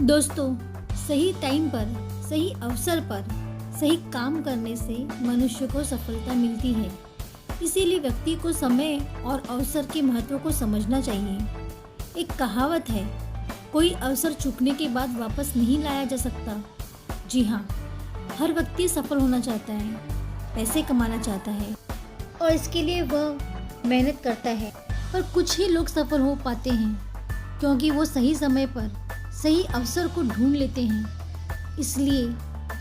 दोस्तों, सही टाइम पर, सही अवसर पर, सही काम करने से मनुष्य को सफलता मिलती है। इसीलिए व्यक्ति को समय और अवसर के महत्व को समझना चाहिए। एक कहावत है, कोई अवसर चूकने के बाद वापस नहीं लाया जा सकता। जी हाँ, हर व्यक्ति सफल होना चाहता है, पैसे कमाना चाहता है और इसके लिए वह मेहनत करता है। पर कुछ ही लोग सफल हो पाते हैं क्योंकि वो सही समय पर सही अवसर को ढूंढ लेते हैं। इसलिए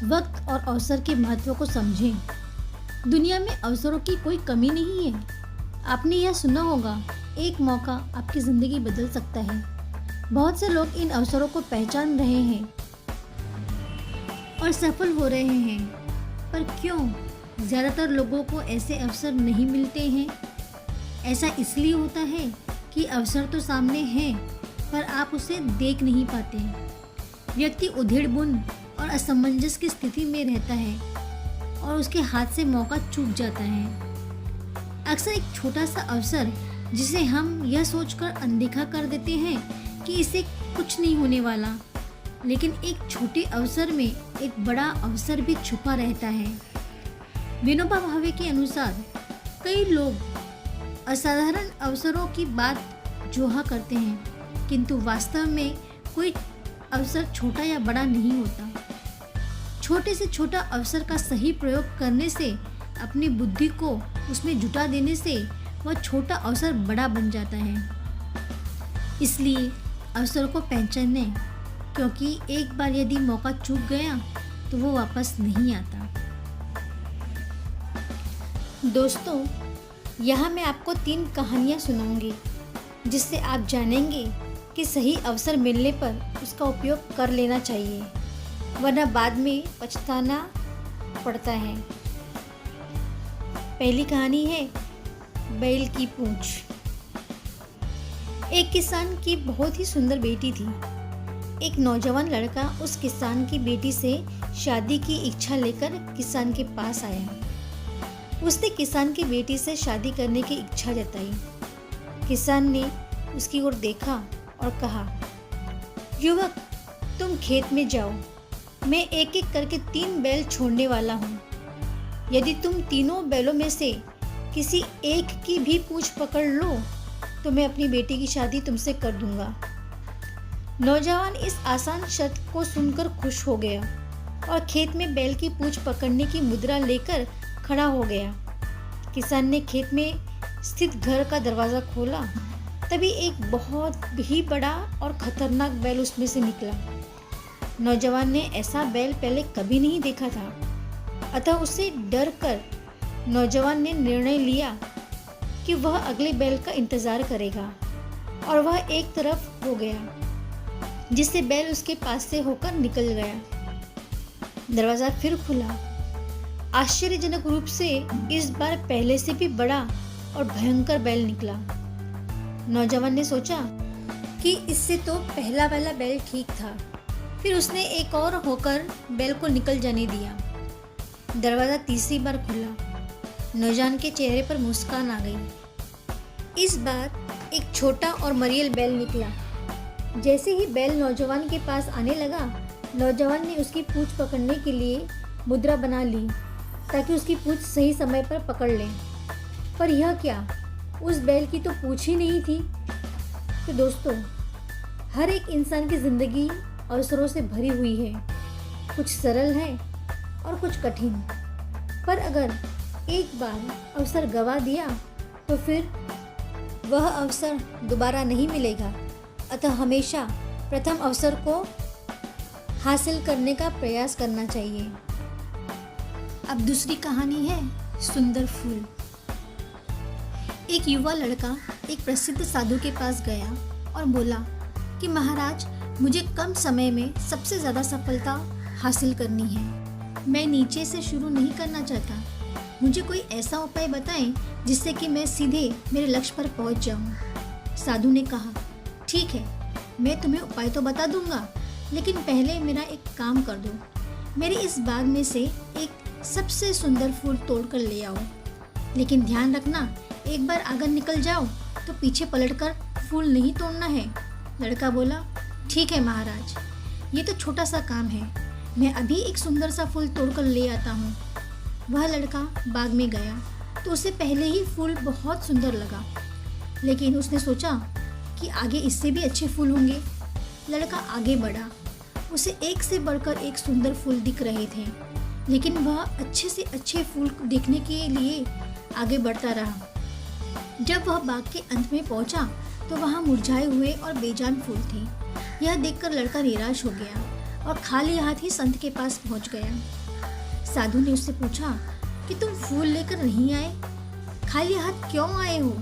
वक्त और अवसर के महत्व को समझें। दुनिया में अवसरों की कोई कमी नहीं है। आपने यह सुना होगा, एक मौका आपकी ज़िंदगी बदल सकता है। बहुत से लोग इन अवसरों को पहचान रहे हैं और सफल हो रहे हैं। पर क्यों ज़्यादातर लोगों को ऐसे अवसर नहीं मिलते हैं? ऐसा इसलिए होता है कि अवसर तो सामने है, पर आप उसे देख नहीं पाते। व्यक्ति उधेड़-बुन और असमंजस की स्थिति में रहता है और उसके हाथ से मौका चूक जाता है। अक्सर एक छोटा सा अवसर जिसे हम यह सोचकर अनदेखा कर देते हैं कि इससे कुछ नहीं होने वाला, लेकिन एक छोटे अवसर में एक बड़ा अवसर भी छुपा रहता है। विनोबा भावे के अनुसार कई लोग असाधारण अवसरों की बात जोहा करते हैं, किंतु वास्तव में कोई अवसर छोटा या बड़ा नहीं होता। छोटे से छोटा अवसर का सही प्रयोग करने से, अपनी बुद्धि को उसमें जुटा देने से वह छोटा अवसर बड़ा बन जाता है। इसलिए अवसर को पहचानें, क्योंकि एक बार यदि मौका चूक गया तो वो वापस नहीं आता। दोस्तों, यहाँ मैं आपको 3 कहानियाँ सुनाऊंगी, जिससे आप जानेंगे कि सही अवसर मिलने पर उसका उपयोग कर लेना चाहिए, वरना बाद में पछताना पड़ता है। पहली कहानी है बैल की पूंछ। एक किसान की बहुत ही सुंदर बेटी थी। एक नौजवान लड़का उस किसान की बेटी से शादी की इच्छा लेकर किसान के पास आया। उसने किसान की बेटी से शादी करने की इच्छा जताई। किसान ने उसकी ओर देखा और कहा, युवक, तुम खेत में जाओ, मैं एक एक करके 3 बैल छोड़ने वाला हूँ। यदि तुम तीनों बैलों में से किसी एक की भी पूंछ पकड़ लो तो मैं अपनी बेटी की शादी तुमसे कर दूंगा। नौजवान इस आसान शर्त को सुनकर खुश हो गया और खेत में बैल की पूंछ पकड़ने की मुद्रा लेकर खड़ा हो गया। किसान ने खेत में स्थित घर का दरवाज़ा खोला, तभी एक बहुत ही बड़ा और खतरनाक बैल उसमें से निकला। नौजवान ने ऐसा बैल पहले कभी नहीं देखा था, अतः उससे डर कर नौजवान ने निर्णय लिया कि वह अगले बैल का इंतज़ार करेगा और वह एक तरफ हो गया, जिससे बैल उसके पास से होकर निकल गया। दरवाज़ा फिर खुला। आश्चर्यजनक रूप से इस बार पहले से भी बड़ा और भयंकर बैल निकला। नौजवान ने सोचा कि इससे तो पहला वाला बैल ठीक था। फिर उसने एक और होकर बैल को निकल जाने दिया। दरवाज़ा तीसरी बार खुला। नौजवान के चेहरे पर मुस्कान आ गई। इस बार एक छोटा और मरियल बैल निकला। जैसे ही बैल नौजवान के पास आने लगा, नौजवान ने उसकी पूंछ पकड़ने के लिए मुद्रा बना ली ताकि उसकी पूंछ सही समय पर पकड़ लें। पर यह क्या, उस बैल की तो पूंछ ही नहीं थी। तो दोस्तों, हर एक इंसान की ज़िंदगी अवसरों से भरी हुई है। कुछ सरल है और कुछ कठिन। पर अगर एक बार अवसर गंवा दिया तो फिर वह अवसर दोबारा नहीं मिलेगा। अतः हमेशा प्रथम अवसर को हासिल करने का प्रयास करना चाहिए। अब दूसरी कहानी है सुंदर फूल। एक युवा लड़का एक प्रसिद्ध साधु के पास गया और बोला कि महाराज, मुझे कम समय में सबसे ज़्यादा सफलता हासिल करनी है। मैं नीचे से शुरू नहीं करना चाहता। मुझे कोई ऐसा उपाय बताएं जिससे कि मैं सीधे मेरे लक्ष्य पर पहुंच जाऊं। साधु ने कहा, ठीक है, मैं तुम्हें उपाय तो बता दूंगा, लेकिन पहले मेरा एक काम कर दो। मेरे इस बाग में से एक सबसे सुंदर फूल तोड़ कर ले आओ, लेकिन ध्यान रखना, एक बार अगर निकल जाओ तो पीछे पलटकर फूल नहीं तोड़ना है। लड़का बोला, ठीक है महाराज। ये तो छोटा सा काम है, मैं अभी एक सुंदर सा फूल तोड़कर ले आता हूँ। वह लड़का बाग में गया तो उसे पहले ही फूल बहुत सुंदर लगा, लेकिन उसने सोचा कि आगे इससे भी अच्छे फूल होंगे। लड़का आगे बढ़ा, उसे एक से बढ़कर एक सुंदर फूल दिख रहे थे, लेकिन वह अच्छे से अच्छे फूल देखने के लिए आगे बढ़ता रहा। जब वह बाग के अंत में पहुंचा तो वहाँ मुरझाए हुए और बेजान फूल थे। यह देखकर लड़का निराश हो गया और खाली हाथ ही संत के पास पहुंच गया। साधु ने उससे पूछा कि तुम फूल लेकर नहीं आए, खाली हाथ क्यों आए हो?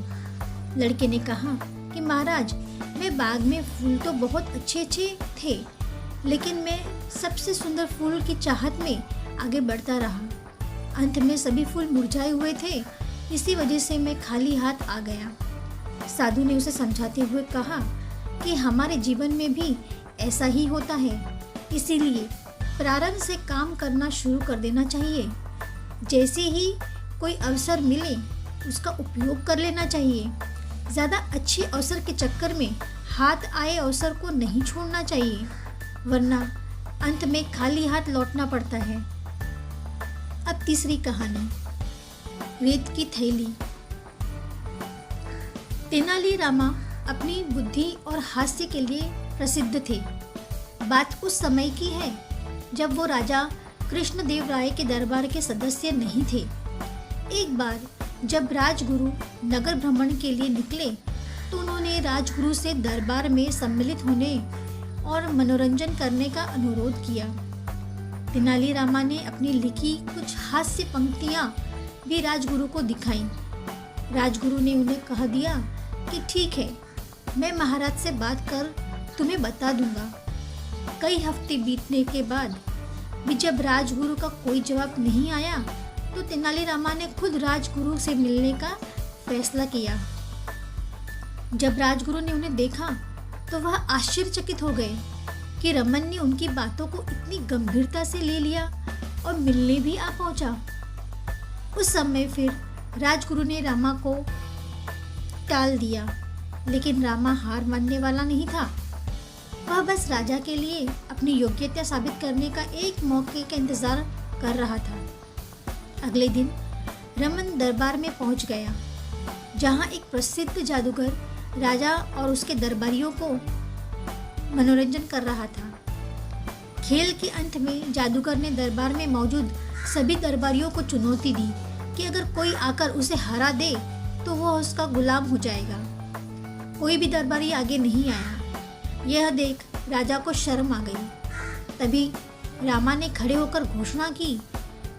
लड़के ने कहा कि महाराज, मैं बाग में फूल तो बहुत अच्छे अच्छे थे, लेकिन मैं सबसे सुंदर फूल की चाहत में आगे बढ़ता रहा। अंत में सभी फूल मुरझाए हुए थे, इसी वजह से मैं खाली हाथ आ गया। साधु ने उसे समझाते हुए कहा कि हमारे जीवन में भी ऐसा ही होता है, इसीलिए प्रारंभ से काम करना शुरू कर देना चाहिए। जैसे ही कोई अवसर मिले उसका उपयोग कर लेना चाहिए। ज़्यादा अच्छे अवसर के चक्कर में हाथ आए अवसर को नहीं छोड़ना चाहिए, वरना अंत में खाली हाथ लौटना पड़ता है। अब तीसरी कहानी, रेत की थैली। तेनालीरामा अपनी बुद्धि और हास्य के लिए प्रसिद्ध थे। बात उस समय की है जब वो राजा कृष्णदेव राय के दरबार के सदस्य नहीं थे। एक बार जब राजगुरु नगर भ्रमण के लिए निकले तो उन्होंने राजगुरु से दरबार में सम्मिलित होने और मनोरंजन करने का अनुरोध किया। तेनालीरामा ने अपनी लिखी कुछ हास्य पंक्तियां भी राजगुरु को दिखाईं। राजगुरु ने उन्हें कह दिया कि ठीक है, मैं महाराज से बात कर तुम्हें बता दूंगा। कई हफ्ते बीतने के बाद भी जब राजगुरु का कोई जवाब नहीं आया तो तेनालीरामा ने खुद राजगुरु से मिलने का फैसला किया। जब राजगुरु ने उन्हें देखा तो वह आश्चर्यचकित हो गए कि रमन ने उनकी बातों को इतनी गंभीरता से ले लिया और मिलने भी आ पहुंचा। उस समय फिर राजगुरु ने रामा को टाल दिया, लेकिन रामा हार मानने वाला नहीं था। वह बस राजा के लिए अपनी योग्यता साबित करने का एक मौके का इंतजार कर रहा था। अगले दिन रमन दरबार में पहुंच गया, जहां एक प्रसिद्ध जादूगर राजा और उसके दरबारियों को मनोरंजन कर रहा था। खेल के अंत में जादूगर ने दरबार में मौजूद सभी दरबारियों को चुनौती दी कि अगर कोई आकर उसे हरा दे तो वह उसका गुलाम हो जाएगा। कोई भी दरबारी आगे नहीं आया। यह देख राजा को शर्म आ गई। तभी रामा ने खड़े होकर घोषणा की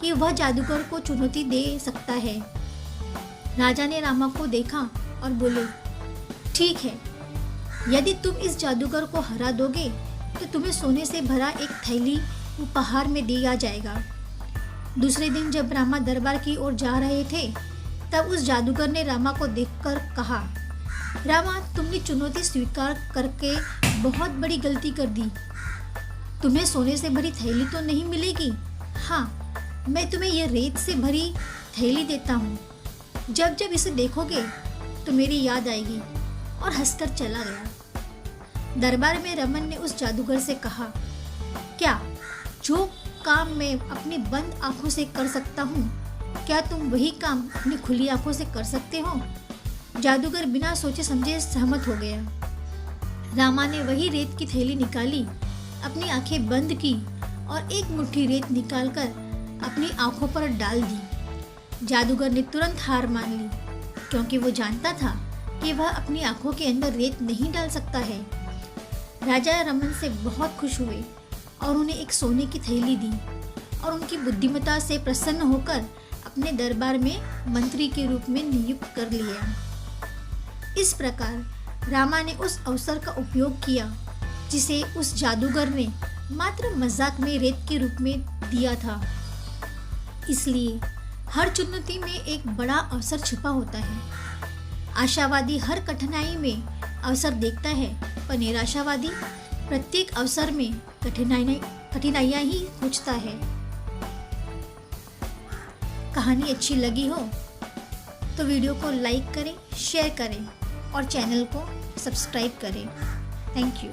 कि वह जादूगर को चुनौती दे सकता है। राजा ने रामा को देखा और बोले, ठीक है, यदि तुम इस जादूगर को हरा दोगे तो तुम्हें सोने से भरा एक थैली उपहार में दिया जाएगा। दूसरे दिन जब रामा दरबार की ओर जा रहे थे तब उस जादूगर ने रामा को देखकर कहा, रामा, तुमने चुनौती स्वीकार करके बहुत बड़ी गलती कर दी। तुम्हें सोने से भरी थैली तो नहीं मिलेगी। हाँ, मैं तुम्हें यह रेत से भरी थैली देता हूँ। जब जब इसे देखोगे तो मेरी याद आएगी। और हंसकर चला गया। दरबार में रमन ने उस जादूगर से कहा, क्या जो काम मैं अपनी बंद आंखों से कर सकता हूँ, क्या तुम वही काम अपनी खुली आंखों से कर सकते हो? जादूगर बिना सोचे समझे सहमत हो गया। रामा ने वही रेत की थैली निकाली, अपनी आंखें बंद की और एक मुट्ठी रेत निकालकर अपनी आंखों पर डाल दी। जादूगर ने तुरंत हार मान ली, क्योंकि वो जानता था कि वह अपनी आंखों के अंदर रेत नहीं डाल सकता है। राजा रमन से बहुत खुश हुए और उन्हें एक सोने की थैली दी और उनकी बुद्धिमत्ता से प्रसन्न होकर अपने दरबार में मंत्री के रूप में नियुक्त कर लिया। इस प्रकार रामा ने उस अवसर का उपयोग किया जिसे उस जादूगर ने मात्र मजाक में रेत के रूप में दिया था। इसलिए हर चुनौती में एक बड़ा अवसर छिपा होता है। आशावादी हर कठिनाई में अवसर देखता है, पर निराशावादी प्रत्येक अवसर में कठिनाइयाँ ही खोजता है। कहानी अच्छी लगी हो तो वीडियो को लाइक करें, शेयर करें और चैनल को सब्सक्राइब करें। Thank you.